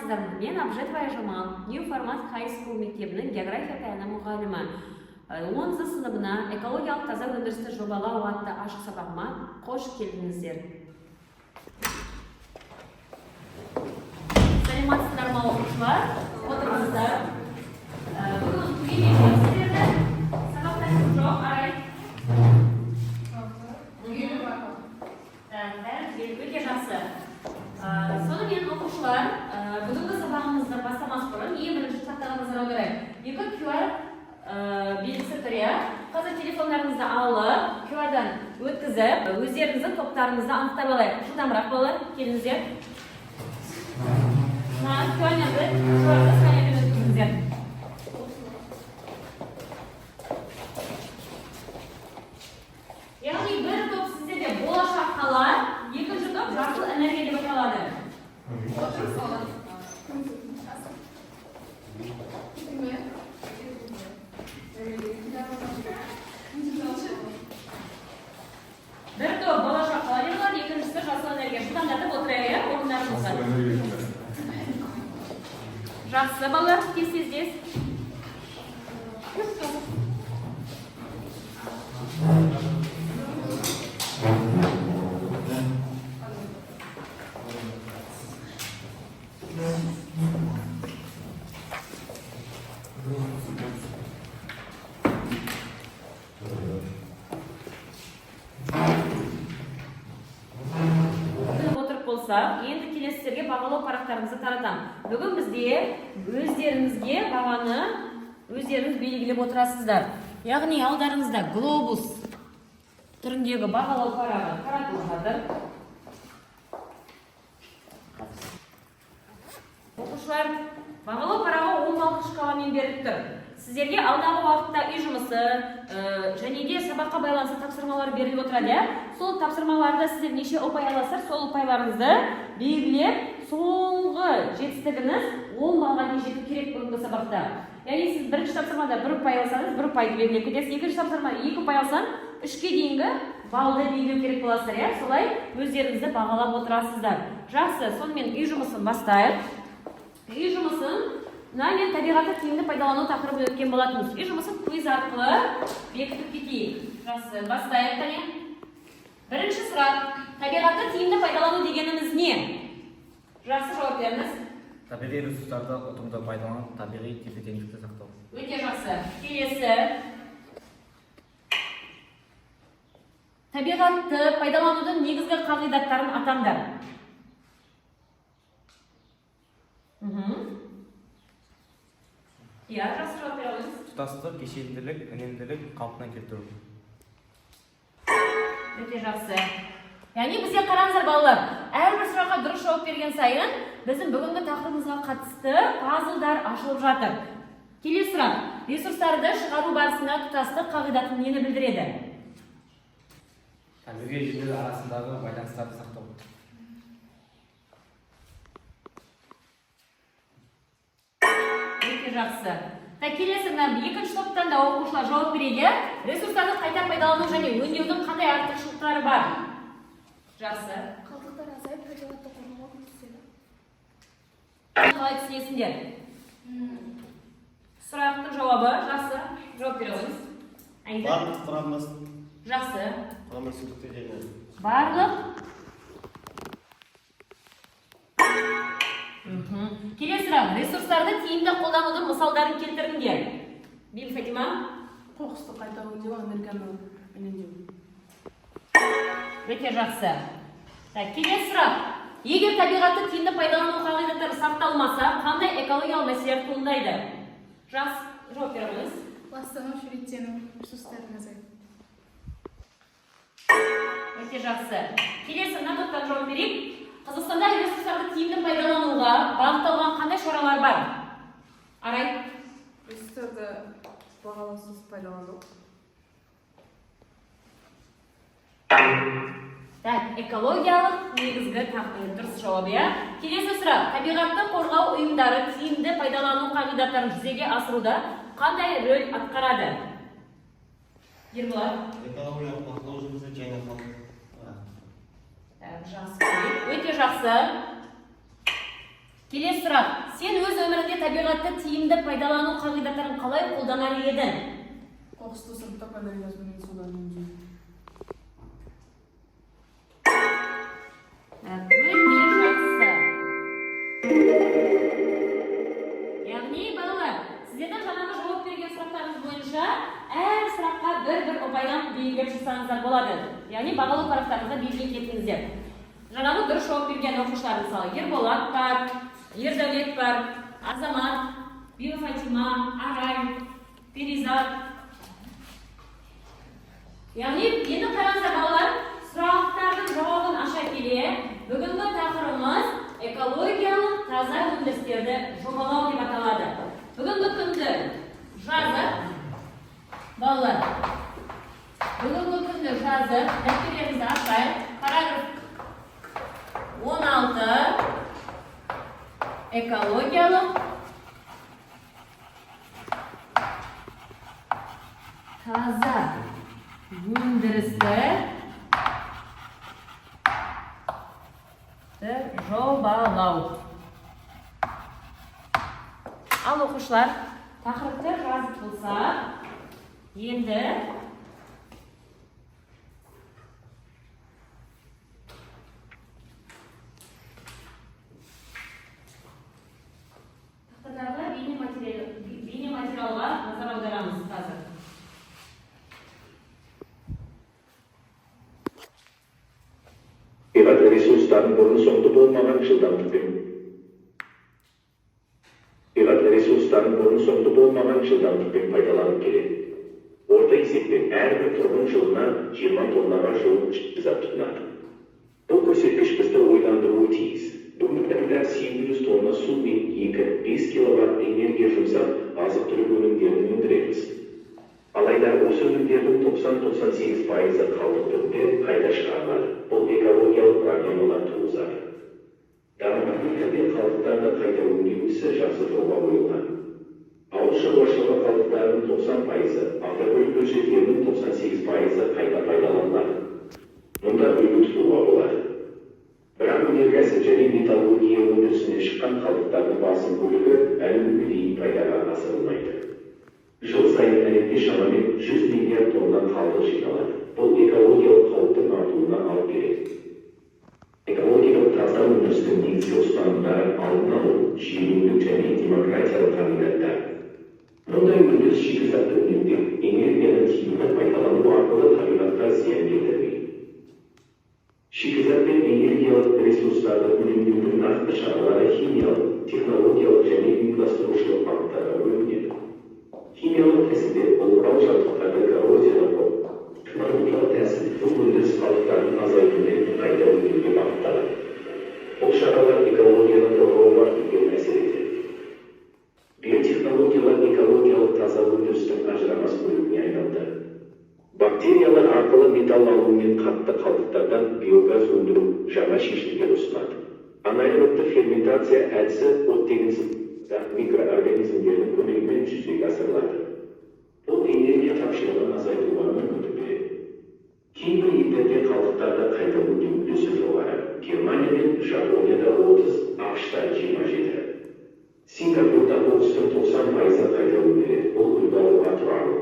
саламатсыздармы? Мен Абжетова Жамал, New Format High School мектебінің география пәні мұғалімі. 10 сыныбына экологиялық таза өндірісті жобалау атты ашық сабағыма қош келдіңіздер. Саламатсыздар ма оқушылар? Отырыңыздар. Бүгін түгел сіздерді сабақтасым жоқ, арай. Өте жақсы. Сонымен оқушылар, бүгінгі сабағымызды бастамас бұрын ең бірінші сақтағаныңыздар аударайық. Екі QR белгісі тұр, иә. Қазір телефондарыңызды алып, QR-дан өткізіп, өздеріңіздің топтарыңызды анықтап алайық. Жылдамырақ балалар, келіңіздер. QR-ды сәлеммен өткізіңіздер. Яғни бір топ сіздерде болашақ қалар, екінші топ жасыл энергия деп аталады. Бір топ болашақ қалар деп аталады, екіншісі жасыл энергия. Жылдамдатып отырайық, орындарыңызға. Жақсы балалар, тез-тез. Енді келесіздерге бағалау парақтарыңызды таратамын. Бүгін бізде өздеріңізге бағаны өздеріңіз белгілеп отырасыздар. Яғни алдарыңызда глобус түріндегі бағалау парағы таратылып жатыр. Оқушылар, бағалау парағы 10 баллық шкаламен беріліп тұр. Сіздерге алдағы уақытта үй жұмысы және де сабаққа байланысты тапсырмалар беріліп отырады. Сол тапсырмаларда сіздер неше ұпай аласыздар, сол ұпайларыңызды белгілеп, соңғы жетістігіңіз 10 баллға дейін жету керек бүгінгі сабақта. Яғни сіз бірінші тапсырмада 1 ұпай алсаңыз, 1 ұпайды белгілеп кетесіз. Екінші тапсырмада 2 ұпай алсаң, 3-ке дейінгі балды белгілеу керек боласыздар. Солай өздеріңізді бағалап отырасыздар. Жақсы, сонымен үй жұмысын бастайық. Үй жұмысын мен табиғатты тиімді пайдалану тақырыбын өткен болатынбыз. Үй жұмысын квиз арқылы бекітіп кетейік. Жақсы, бастайық қане. Бірінші сұрақ, табиғатты тиімді пайдалану дегеніміз не? Жақсы жауап беріңіз. Табиғи ресурстарды ұтымды пайдаланып, табиғи тепе-теңдікті сақтау. Өте жақсы. Келесі. Табиғатты пайдаланудың негізгі қағидаттарын атаңдар. Жақсы жауап беріңіз. Тұтастық, кешенділік, үнемділік, қалпына келтіру. Өте жақсы. Яғни бізде қараңыздар балалар, әрбір сұраққа дұрыс жауап берген сайын біздің бүгінгі тақырыбымызға қатысты пазлдар ашылып жатыр. Келесі сұрақ. Ресурстарды шығару барысында тұтастық қағидаты нені білдіреді? Табиғи жүйелер арасындағы байланыстарды сақтау. Өте жақсы. Келесі екінші топтан да оқушылар жауап береді. Ресурстарды қайта пайдалану және өңдеудің қандай артықшылықтары бар? Жақсы. Қалдықтар азайып, табиғатты қорғауға көмектеседі. Қалай түсінесіңдер? Сұрақтың жауабы жақсы. Жауап бере қойыңыз. Барлық құрамдас. Жақсы. Құрамдас сүтікті және. Барлық. Келесі сұрақ. Ресурстарды тиімді қолданудың мысалдарын келтіріңдер. Бил Фатима. Қоқысты қайта өңдеу, энергияны үнемдеу. Өте жақсы. Келесі сұрақ. Егер табиғатты тиімді пайдалану қағидаттары сақталмаса, қандай экологиялық мәселелер туындайды? Жауап беріңіз. Ластану, шөлейттену, ресурстарын азайту. Өте жақсы. Келесі мына топтан жауап берейік. Қазақстанда ресурстарды тиімді пайдалануға бағытталған қандай шаралар бар? Арай. Ресурстарды бағалаусыз пайдалану. Экологиялық негізгі дұрыс жауап. Келесі сұрақ. Табиғатты қорғау ұйымдары тиімді пайдалану қағидаттарын жүзеге асыруда қандай рөл атқарады? Ерболат. Экологиялық бақылау жұмысы және Жақсы. Өте жақсы. Келесі сұрақ. Сен өз өміріңде табиғатты тиімді пайдалану қағидаттарын қалай қолданар едің? Қоқысты сыртта пайдаланбаспен судан үнемдеу. Өте жақсы. Яғни, балалар, сіздердің жаңағы жауап берген сұрақтарыңыз бойынша әр сұраққа бір ұпайдан белгілеп шықсаңыздар болады. Яғни, бағалы парақтарыңызға белгілеп кеттіңіздер. Жаңағы дұрыс жауап берген оқушылар, мысалы, Ерболат бар, Ердәулет бар, Азамат, Биофатима, Арай, Перизат. Яғни, енді қараңыздар балалар, сұрақтардың жауабын аша келе, бүгінгі тақырыбымыз экологиялық таза өндірістерді жобалау деп аталады. Бүгінгі күнді жазып, балалар, бүгінгі күнді жазып, дәптерлеріңізді ашайық. Параграф 16 экологиялық таза өндірісті жобалау. Ал оқушылар, тақырыпты жазып болса, енді тақтадағы бейнематериалға назар аударамыз қазір. Табиғат ресурстарын бұрын-соңды болмаған жылдамдықпен пайдаланып келеді. Орта есеппен әрбір тұрғын жылына 20 тоннаға жуық шикізат тұтынады. Бұл көрсеткіш бізді ойландыруы тиіс. Бүгінгі таңда 700 тонна су мен 2-5 киловатт энергия жұмсап, азық-түлік өнімдерін өндіреміз. Алайда осы өнімдердің 90-98% қалдық түрінде қайта шығарылады. Бұл экологиялық проблемалар туғызады. Дамыған елдерде қалдықтарды қайта өңдеу ісі жақсы жолға қойылған. Ауыл шаруашылығы қалдықтарының 90%, автокөлік бөлшектерінің 98% қайта пайдаланылады. Мұнда үлгі тұтуға болады. Бірақ өнеркәсіп және металлургия өндірісінен шыққан қалдықтардың басым бөлігі әлі күнге дейін пайдаға асырылмайды. Жыл сайын әлемде шамамен 100 миллиард тонна қалдық жиналады. Бұл экологиялық қауіптің артуына алып келеді. Экологиялық таза өндірістің негізгі ұстанымдары алдын алу, жүйелілік және демократиялық қағидаттар. Мұндай өндіріс шикізатты үнемдеу, энергияны тиімді пайдалану арқылы табиғатқа зиян келтірмейді. Шикізат пен энергиялық ресурстарды үнемдеудің нақты шаралары химиялық, технологиялық және ұйымдастырушылық бағыттарға бөлінеді. Химиялық тәсілде бұл құрал-жабдықтарды коррозиядан технологиялық тәсіл бұл өндіріс қалдықтарын азайту мен қайта өңдеуге бағытталады. Бұл шаралар экологияны қорғауға үлкен әсер етеді. Биотехнологиялар экологиялық таза өндірістің ажырамас бөлігіне айналды. Бактериялар арқылы металл алу мен қатты қалдықтардан биогаз өндіру жаңа шешімдер ұсынады. Анаэробты ферментация әдісі оттегінсіз микроорганизмдердің көмегімен жүзеге асырылады. Бұл энергия тапшылығын азайтуға мүмкіндік береді. Кейбір елдерде қалдықтарды қайта өңдеу үлесі жоғары. Германия мен Жапонияда 30, ақш-та 27. Сингапурда 90% қайта өңделеді. Бұл үлгі алуға тұрарлық.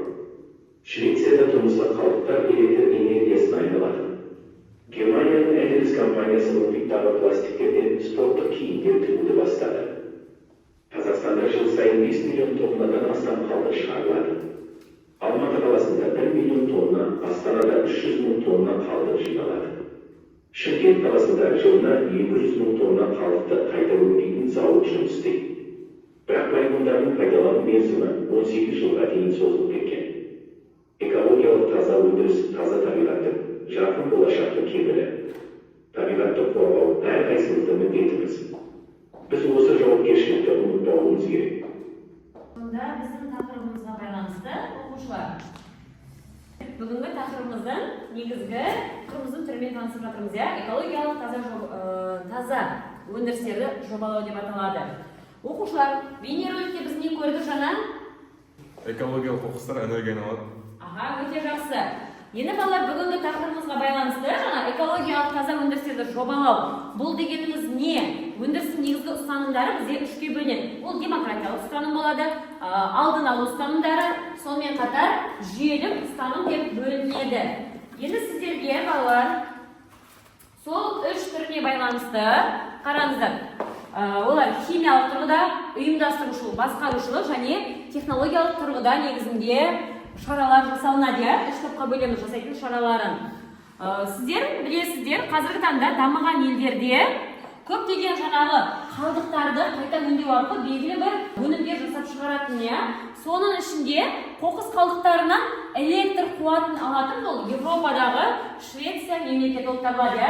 Швецияда тұрмыстық қалдықтар электр энергиясына айналады. Германияның Эдельс компаниясы мұхиттағы пластиктерден спорттық киімдер тігуді бастады. Қазақстанда жыл сайын 5 миллион тоннадан астам қалдық шығарылады. Алматы қаласында 1 миллион тонна, Астанада 300 мың тонна қалдық жиналады. Шымкент қаласында жылына 200 мың тонна қалдықты қайта өңдейтін зауыт жұмыс істейді. Бірақ полигондардың пайдалану мерзімі 18 жылға дейін созылып кеткен. Экологиялық таза өндіріс таза табиғаттың жарқын болашақтың кепілі. Табиғатты қорғау әрқайсымыздың міндетіміз. Біз осы жауапкершілікті ұмытпауымыз керек. Сонда біздің тақырыбымызға байланысты оқушылар. Бүгінгі тақырыбымыздың негізгі тақырыбымыздың түрімен танысып жатырмыз, экологиялық таза өндірістерді жобалау деп аталады. Оқушылар, бейнероликте біз не көрдік жаңа? Экологиялық қоқыстар энергияны алады. Аха, өте жақсы. Енді балалар, бүгінгі тақырыбымызға байланысты жаңа экологиялық таза өндірістерді жобалау. Бұл дегеніміз не? Өндірістің негізгі ұстанымдары бізде үшке бөлінеді. Ол демократиялық ұстаным болады, алдын алу ұстанымдары, сонымен қатар жүйелік ұстаным деп бөлінеді. Енді сіздерге балалар сол үш түріне байланысты қараңыздар. Олар химиялық тұрғыда, ұйымдастырушылық, басқарушылық және технологиялық тұрғыда негізінде шаралар жасалынады. Үш топқа бөлеміз жасайтын шараларын. Сіздер білесіздер, қазіргі таңда дамыған елдерде көптеген жаңағы қалдықтарды қайта өңдеу арқылы белгілі бір өнімдер жасап шығаратын. Соның ішінде қоқыс қалдықтарынан электр қуатын алатын ол Европадағы Швеция мемлекеті болып табылады.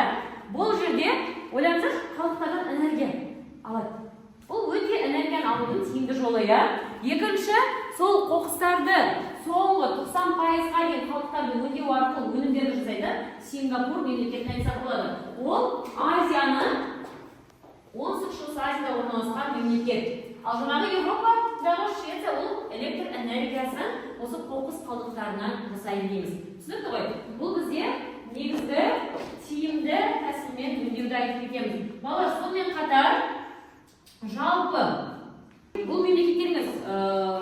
Бұл жерде ойлаңыздар, қалдықтардан энергия алады. Бұл өте энергияны алудың тиімді жолы. Екінші, сол қоқыстарды соңғы 90%-ға дейін қалдықтарды өңдеу арқылы өнімдерді жасайды. Сингапур мемлекетіне айтсақ болады. Ол Азияның оңтүстік-шығыс Азияда орналасқан мемлекет. Ал жаңағы Европадағы Швеция ол электр энергиясын осы қоқыс қалдықтарынан жасайды дейміз. Түсінікті ғой? Бұл бізде негізгі тиімді тәсілмен өңдеуді айтып кетеміз. Балалар, сонымен қатар жалпы бұл мемлекеттеріміз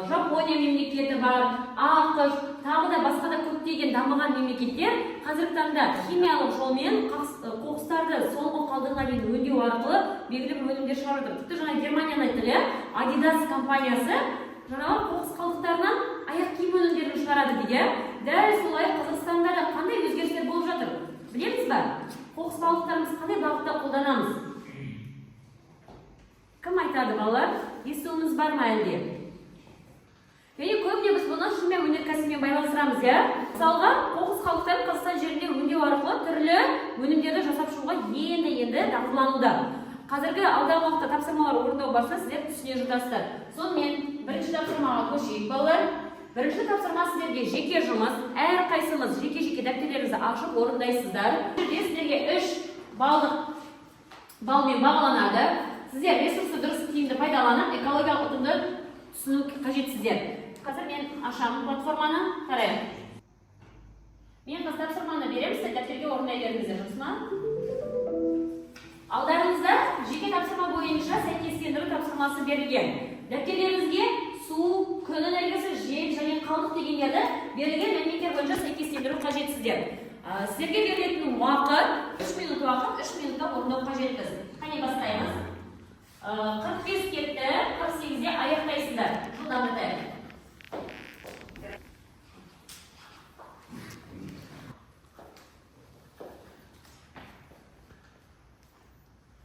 Жапония мемлекеті бар, ақш, тағы да басқа да көптеген дамыған мемлекеттер қазіргі таңда химиялық жолмен қоқыстарды соңғы қалдығына дейін өңдеу арқылы белгілі бір өнімдер шығарып жатыр. Тіпті жаңа Германияны айтты, Adidas компаниясы жаңағы қоқыс қалдықтарынан аяқ киім өнімдерін шығарады дейді. Дәл солай Қазақстанда да қандай өзгерістер болып жатыр? Білеміз ба? Қоқыс қалдықтарымыз қандай бағытта қолданамыз? Кім айтады балалар? Естуіміз бар ма әлде? Және көбіне біз бұны химия өнеркәсібімен байланыстырамыз. Мысалға, қоқыс қалдықтарын Қазақстан жерінде өңдеу арқылы түрлі өнімдерді жасап шығуға енді дағдылануда. Қазіргі алдағы уақытта тапсырмалар орындау барысында сіздер түсіне жатасыздар. Сонымен бірінші тапсырмаға көшейік балалар. Бірінші тапсырма сіздерге жеке жұмыс, әрқайсымыз жеке дәптерлеріңізді ашып орындайсыздар. Сіздерге 3 балмен бағаланады. Сіздер ресурсты дұрыс тиімді пайдаланып, экологиялық ұтымды түсіну қажетсіздер. Қазір мен ашамын платформаны, қарайық. Мен қыз тапсырманы беремін, сіздер дәптерге орындай беріңіздер жұмысына. Алдарыңызда жеке тапсырма бойынша сәйкестендіру тапсырмасы берілген. Дәптерлеріңізге су, күн энергиясы, жел және қалдық дегендерді берілген мәліметтер бойынша сәйкестендіру қажетсіздер. Сіздерге берілетін уақыт 3 минут уақыт, 3 минутта орындау қажетпіз. Қане бастаймыз. 45 кетті, 48-де аяқтайсыздар. Жылдамдатайық.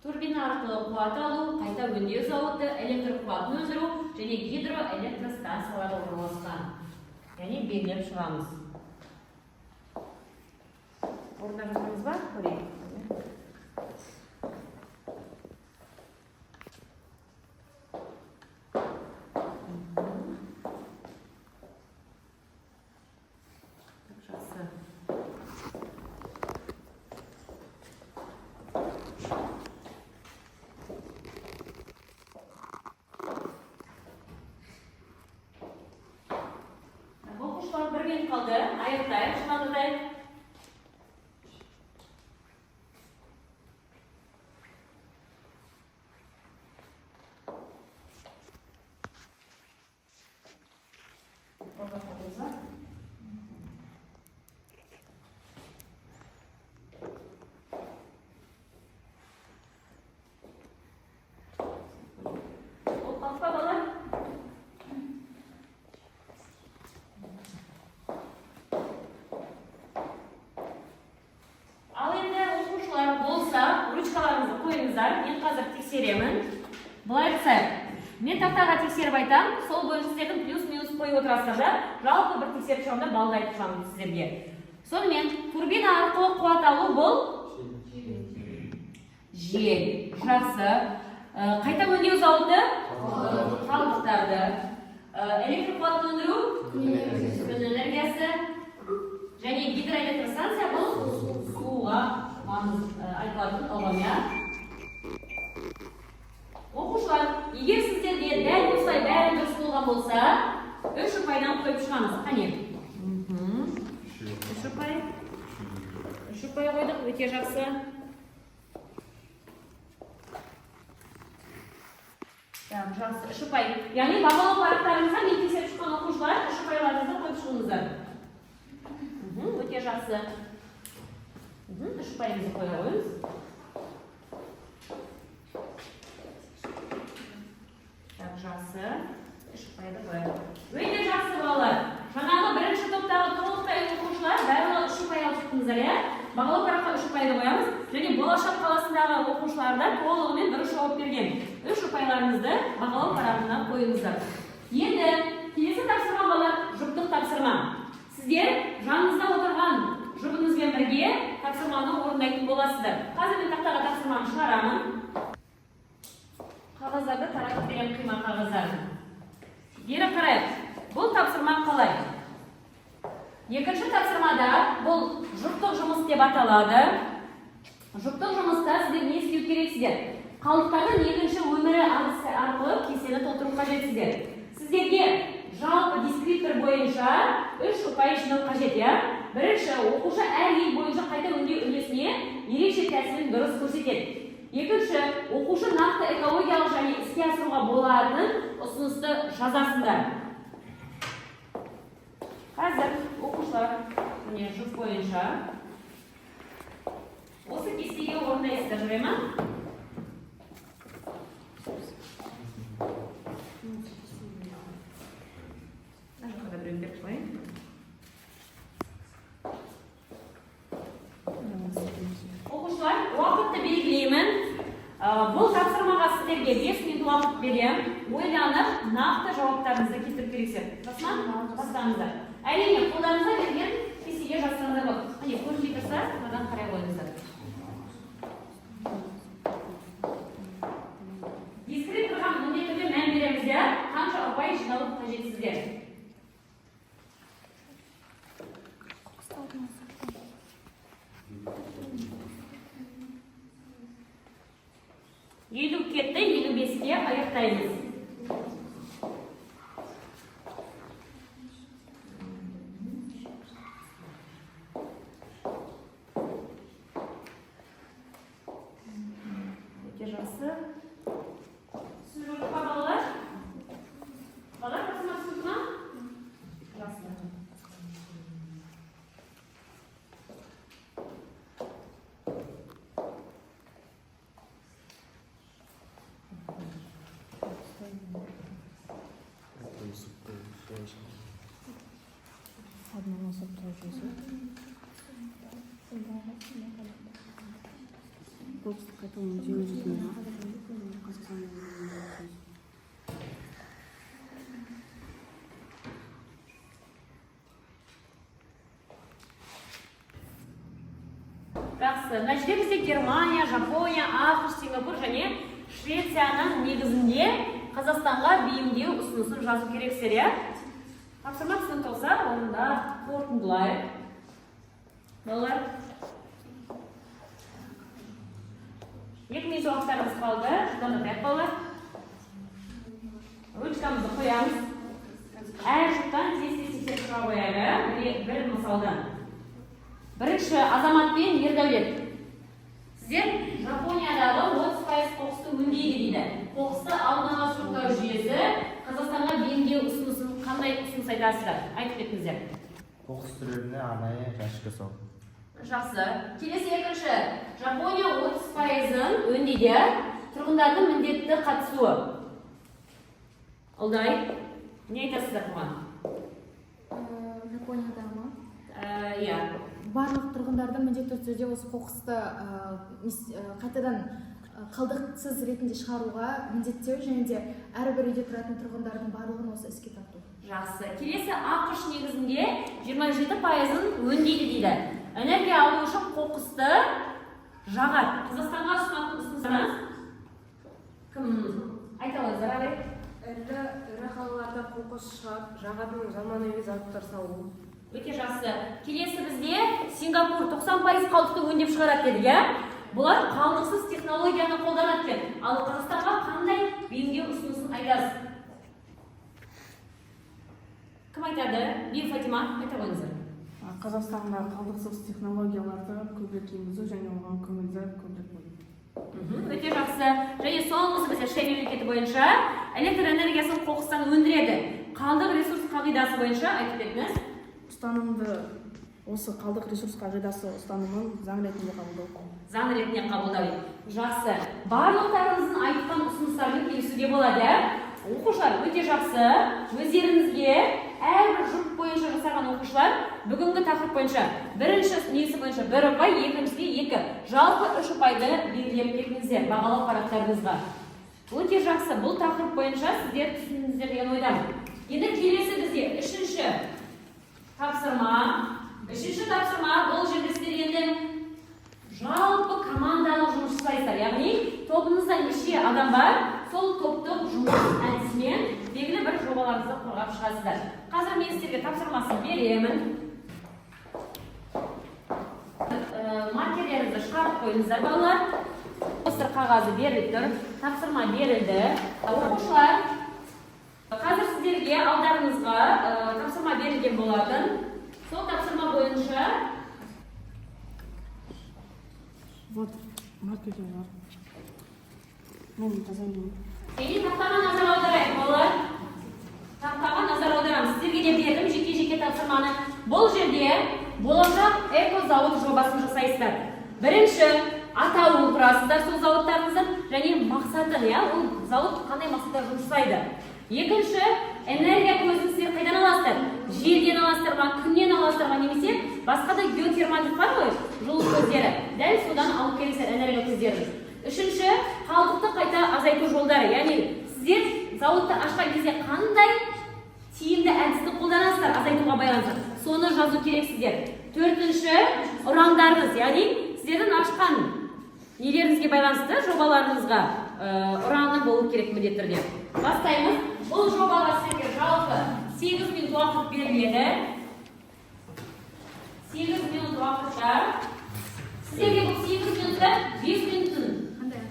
Турбина арқылы қуат алу, қайта өңдеу зауыты, электр қуатын өндіру және гидроэлектростансиялар орналасқан. Яғни белгілеп шығамыз. Орында жатырмыз ба? Көрейік. Bir minut kaldı. Ayaktayım. Şunlardayım. Мен қазір тексеремін. Бұлай жасайық. Мен тақтаға тексеріп айтам, сол бойынша сіздердің плюс-минус қойып отырасыздар да, жалпы бір тексеріп шығамын да балды айтып шығамын сіздерге. Сонымен, турбина арқылы қуат алу бұл жел. Жақсы. Қайта өңдеу зауыты қалдықтарды. Электр қуатын өндіру күн энергиясы және гидроэлектростанция бұл суға айтылатын ұғым. Оқушылар, егер сіздерде дәл осылай бәрі дұрыс болған болса, 3 ұпайдан қойып шығамыз. Қане? 3 ұпай. Шупай қойдық, өте жақсы. Жақсы, үш ұпай. Яғни бағалау парақтарыңызға мен тексеріп шыққан оқушылар үш ұпайларыңызды қойып шығыңыздар. Өте жақсы. Үш ұпайыңызды қоя қойыңыз. Жақсы. Үш ұпайды қояды. Өте жақсы балалар. Жаңағы бірінші топтағы толықтай оқушылар барлығы үш ұпай алып шықтыңыздар, иә? Бағалау параққа үш ұпайды қоямыз. Және болашақ қаласындағы оқушыларда толығымен дұрыс жауап берген. Үш ұпайларыңызды бағалау парағына қойыңыздар. Енді келесі тапсырма балалар жұптық тапсырма. Сіздер жаныңызда отырған жұбыңызбен бірге тапсырманы орындайтын боласыздар. Қазір мен тақтаға тапсырманы шығарамын. Қағаздарды таратып берген қима қағаздарды. Бері қарайық. Бұл тапсырма қалай? Екінші тапсырмада бұл жұптық жұмыс деп аталады. Жұптық жұмыста сіздер не істеу керексіздер? Қалдықтардың екінші өмірі ағысы арқылы кесені толтыру қажетсіздер. Сіздерге жалпы дескриптор бойынша үш ұпай жинау қажет, иә? Бірінші, оқушы әр ел бойынша қайта өңдеу үлесіне ерекше тәсілін дұрыс көрсетеді. Екінші, оқушы нақты экологиялық және іске асыруға болатын ұсынысты жазасыңдар. Қазір оқушылар міне жұп бойынша осы кестеге орындайсыздар, жарай ма? Оқушылар, уақытты белгілеймін. Бұл тапсырмаға сіздерге 5 минут уақыт берем. Ойланып, нақты жауаптарыңызды келтіріп бересіздер. Жасынан бастаңыздар. Әрине, қолдарыңызға берген кестеге жазсаңыздар болады. Міне, көрінбей тұрса, одан қарай қойыңыздар. Дескрипторға міндетті түрде мән береміздер. Қанша ұпай жиналып қажетсіздер? Елу кетті, 55-ке аяқтаймыз. Өте жақсы. Сіз жоққа балалар? Балалар қасыма түсінді ма? Жақсы. Жақсы. Нәтижеде бізде Германия, Жапония, ақш, Сингапур және Швецияның негізінде Қазақстанға бейімдеу ұсынысын жазу керексіздер, иә? Тапсырма түсінікті болса, онда қорытындылайық. Балалар, 2 минут уақыттарымыз қалды. Жұптан балалар. Ручкамызды қоямыз. Әр жұптан тез-тез сұрақ қояды. Бір мысалдан. Бірінші, Азамат пен Ердәулет. Сіздер Жапониядағы 30% қоқысты өңдейді дейді. Қоқысты алдын-ала сұрыптау жүйесі Қазақстанға бейімдеу ұсынысын қандай ұсыныс айтасыздар? Айтып кетіңіздер. Қоқыс түрлеріне арнайы жәшік жасау. Жақсы. Келесі екінші, Жапония 30%-ын өңдейді. Тұрғындардың міндетті қатысуы. Алдай, не айтасыздар бұған? Жапонияда ма? Иә. Барлық тұрғындардың міндетті түрде осы қоқысты қайтадан қалдықсыз ретінде шығаруға міндеттеу және де әрбір үйде тұратын тұрғындардың барлығын осы іске тарту. Жақсы. Келесі ақш негізінде 27%-ын өңдейді дейді. Энергия алу үшін қоқысты жағады. Қазақстанға ұсынатын ұсыныстарыңыз кім айта аласыздар? Ірі қалаларда қоқыс жағатын заманауи зауыттар салу. Өте жақсы. Келесі бізде Сингапур 90% қалдықты өңдеп шығарады деді, иә? Бұлар қалдықсыз технологияны қолданады екен. Ал Қазақстанға қандай бейімдеу ұсынысын айтасыз? Кім айтады? Бибі Фатима, айта қойыңыздар. Қазақстанда қалдықсыз технологияларды көбірек енгізу және оған көңілді көбірек бөлу. Өте жақсы. Және соңғысы бізде Швеция мемлекеті бойынша электр энергиясын қоқыстан өндіреді. Қалдық ресурс қағидасы бойынша айтып беріңіз. Ұстанымды осы қалдық ресурс қағидасы ұстанымын заң ретінде қабылдау. Заң ретінде қабылдау. Жақсы. Барлықтарыңыздың айтқан ұсыныстармен келісуге болады. Оқушылар өте жақсы. Өздеріңізге әрбір жұп бойынша жасаған оқушылар бүгінгі тақырып бойынша бірінші несі бойынша 1 ұпай, екіншісіне 2, жалпы 3 ұпайды белгілеп беріңіздер бағалау парақтарыңызға. Өте жақсы. Бұл тақырып бойынша сіздер түсіндіңіздер деген ойдамын. Енді келесі бізде үшінші тапсырма бұл жерде сіздер енді жалпы командалық жұмыс жасайсыздар. Яғни тобыңызда неше адам бар, сол топтық жұмыс әдісімен белгілі бір жобаларыңызды қорғап шығасыздар. Қазір мен сіздерге тапсырмасын беремін. Маркерлеріңізді шығарып қойыңыздар балалар. Постер қағазы беріліп тұр, тапсырма берілді. Оқушылар, қазір сіздерге алдарыңызға тапсырма берілген болатын. Сол тапсырма бойынша Вот, маркерлер бар. Мен жазайын. Және тақтаға назар аударайық, балалар. Тақтаға назар аударамыз. Сіздерге де бердім жеке-жеке тапсырманы. Бұл жерде болашақ эко-зауыт жобасын жасайсыздар. Бірінші, атауын құрасыздар сол зауыттарыңыздың және мақсатын, ол зауыт қандай мақсатта жұмыс жасайды. Екінші, энергия көзін сіздер қайдан аласыздар? Желден аласыздар ма, күннен аласыздар ма, немесе басқа да геотермальдық бар ғой, жылу көздері. Дәл содан алып келесіздер энергия көздерін. Үшінші, қалдықты қайта азайту жолдары. Яғни сіздер зауытты ашқан кезде қандай тиімді әдісті қолданасыздар азайтуға байланысты. Соны жазу керексіздер. Төртінші, ұрандарыңыз. Яғни сіздердің ашқан нелеріңізге байланысты жобаларыңызға ұраны болу керек міндетті түрде. Бастаймыз. Бұл жобаға сіздерге жалпы 8 минут уақыт беріледі. 8 минут уақытта сіздерге бұл 8 минутта 5 минутын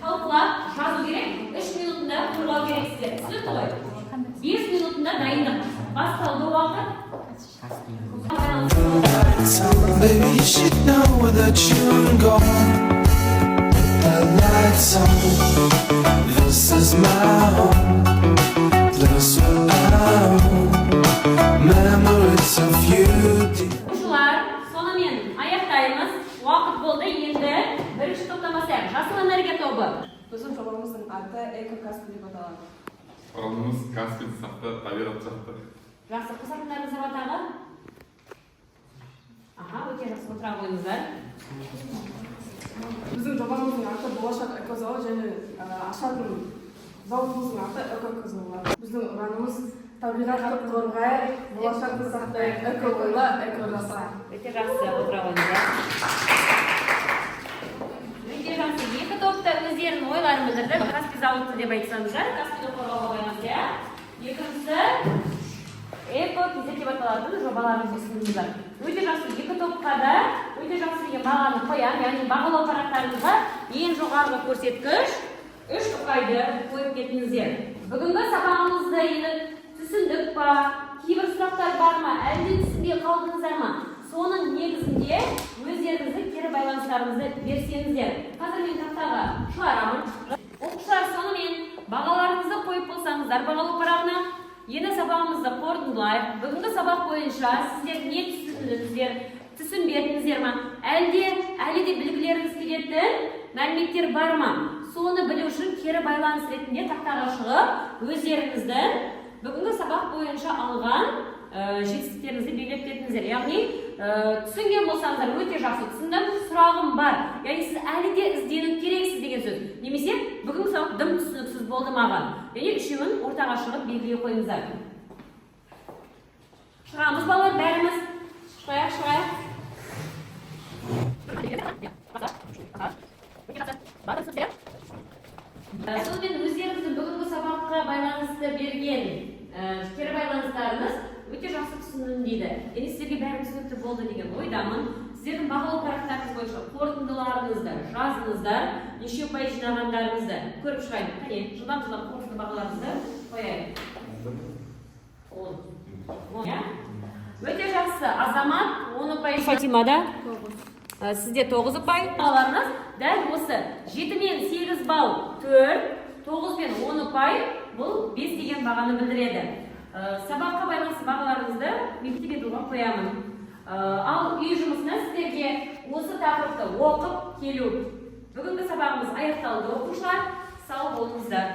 талқылап жазу керек, 3 минутында қорғау керексіздер. Түсінікті ғой? 5 минутында дайындық. Басталды уақыт. Baby, you should know where the tune gone. The lights on. This is my home. Place where I own. Memories of you. Оқушылар, сонымен аяқтаймыз. Уақыт болды. Енді бірінші топтамасы жасыл энергия тобы. Біздің жобамыздың аты Эко-Каспий деп аталады. Құрамымыз Каспий сақты, табиғат сақты. Жақсы, қосатындарыңыздар батағы? Өте жақсы отыра қойыңыздар. Біздің жобамыздың аты болашақ экозауыт және ашатын зауытымыздың аты Эко-Зауыт. Біздің ұранымыз табиғатты қорғайық, болашақты сақтайық, эко ойла, эко жаса. Өте жақсы отыра қойыңыздар. Өте жақсы. Екі топта өздерінің ойларын білдірді. Каспий зауыты деп айтсаңыздар, Каспийді қорғауға байланысты. Екіншісі эко-кезек деп аталатын жобаларыңызды ұсыныңыздар. Өте жақсы. Екі топқа да өте жақсы деген бағаны қоям, яғни бағалау парақтарыңызға ең жоғарғы көрсеткіш 3 ұпайды қойып кетіңіздер. Бүгінгі сабағымызды енді түсіндік па, кейбір сұрақтар бар ма, әлде түсінбей қалдыңыздар ма? Соның негізінде өздеріңіздің кері байланыстарыңызды берсеңіздер. Қазір мен тақтаға шығарамын. Оқушылар, сонымен бағаларыңызды қойып болсаңыздар бағалау парағына. Енді сабағымызды қорытындылайық. Бүгінгі сабақ бойынша сіздер не түсіндіңіздер, түсінбедіңіздер ме? Әлде білгілеріңіз келетін мәліметтер бар ма? Соны білу үшін кері байланыс ретінде тақтаға шығып, өздеріңіздің бүгінгі сабақ бойынша алған жетістіктеріңізді белгілеп кетіңіздер. Яғни түсінген болсаңыздар өте жақсы, түсіндім, сұрағым бар. Яғни сіз әлі де іздену керексіз деген сөз. Немесе бүгінгі сабақ дым түсініксіз болды маған. Яғни үшеуін ортаға шығып белгілей қойыңыздар. Шығамыз балалар, бәріміз. Шығайық. Сонымен өздеріңіздің бүгінгі сабаққа байланысты берген кері байланыстарыңыз өте жақсы түсіндім дейді. Енді сіздерге бәрі түсінікті болды деген ойдамын. Сіздердің бағалау парақтарыңыз бойынша қорытындыларыңызды жазыңыздар, неше ұпай жинағандарыңызды көріп шығайын. Қане, жылдам қорытынды бағаларыңызды қояйық. Өте жақсы. Азамат 10 ұпай ұпай Фатимада, сізде 9 ұпай. Балаларыңыз дәл осы 7 мен 8 балл 4, 9 мен 10 ұпай бұл 5 деген бағаны білдіреді. Сабаққа байланысты бағаларыңызды мектепке тұлға қоямын. Ал үй жұмысына сіздерге осы тақырыпты оқып келу. Бүгінгі сабағымыз аяқталды оқушылар. Сау болыңыздар.